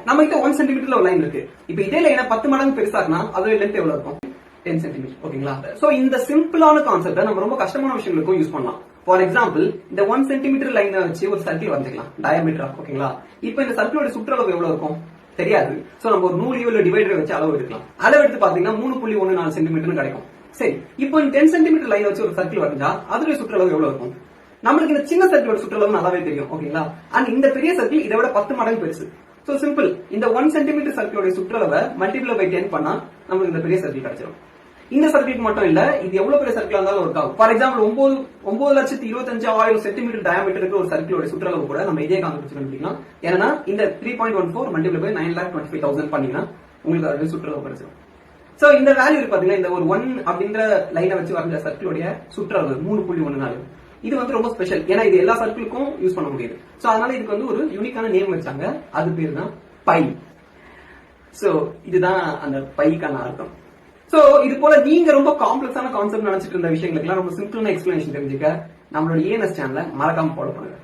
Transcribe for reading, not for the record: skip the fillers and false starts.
நம்ம கிட்ட 1 சென்டிமீட்டர்ல ஒரு லைன் இருக்கு. இப்ப இதே லைனை 10 மடங்கு பெருசாக்குனா அதோட லென்த் எவ்வளவு இருக்கும்? 10 சென்டிமீட்டர். ஓகேங்களா? சோ இந்த சிம்பிளான கான்செப்ட நம்ம ரொம்ப கஷ்டமான விஷயங்களுக்கும் யூஸ் பண்ணலாம். ஃபார் எக்ஸாம்பிள், இந்த 1 சென்டிமீட்டர் லைனை வச்சு ஒரு சர்க்கிள் வரைஞ்சிக்கலாம், டயாமீட்டர். ஓகேங்களா? இப்போ இந்த சர்க்கிளோட சுற்றளவு எவ்வளவு இருக்கும் தெரியாது. சோ நம்ம ஒரு நூலியோ இல்ல டிவைடரை வச்சு அளவு எடுக்கலாம். அளவு எடுத்து பாத்தீங்கன்னா 3.14 சென்டிமீட்டர் கிடைக்கும். சரி, இப்போ 10 சென்டிமீட்டர் லைன் வச்சு ஒரு சர்க்கிள் வரைஞ்சா அதோட சுற்றளவு எவ்வளவு இருக்கும்? நம்மளுக்கு இந்த சின்ன சர்க்கிளோட சுற்றளவு நல்லாவே தெரியும். ஓகேங்களா? அண்ட் இந்த பெரிய சர்க்கிள் இதை விட 10 மடங்கு பெருசு. சோ சிம்பிள், இந்த 1 சென்டிமீட்டர் சர்க்கிளோட சுற்றளவை மல்டிப்ளை பை 10 பண்ணா நமக்கு இந்த பெரிய சர்க்கிள் கிடைச்சிடும். இந்த சர்க்கிளுக்கு மட்டும் இல்ல, இது எவ்வளவு பெரிய சர்க்கிளா இருந்தாலும் ஒர்க் ஆகும். ஃபார் எக்ஸாம்பிள் 9,25,000 சென்டிமீட்டர் டயாமீட்டர் இருக்கிற ஒரு சர்க்கிளோட சுற்றளவு கூட நம்ம இதே கான்செப்ட் கண்டுபிடிக்கலாம். ஏன்னா இந்த 3.14 மல்டிப்ளை பை 9,25,000 பண்ணீங்கன்னா உங்களுக்கு அது சுற்றளவு கிடைச்சிடும். சோ இந்த வேல்யூ பாத்தீங்கன்னா இந்த ஒரு 1 அப்படின்ற லைனை வச்சு வரைஞ்ச சர்க்கிளோட சுற்றளவு 3.14. இது வந்து ரொம்ப ஸ்பெஷல். ஏன்னா இது எல்லா சர்க்கிளுக்கும் யூஸ் பண்ண முடியாது. சோ அதனால இதுக்கு வந்து ஒரு யூனிக்கான நேம் வச்சாங்க. அது பேர் தான் பை. சோ இதுதான் அந்த பைக்கான அர்த்தம். சோ இது போல நீங்க ரொம்ப காம்ப்ளெக்ஸான கான்செப்ட் நினைச்சிட்டு இருந்த விஷயங்களுக்கெல்லாம் ரொம்ப சிம்பிளான எக்ஸ்பிளனேஷன் தெரிஞ்சுக்க நம்மளோட ENS சேனலை மறக்காம ஃபாலோ பண்ணுங்க.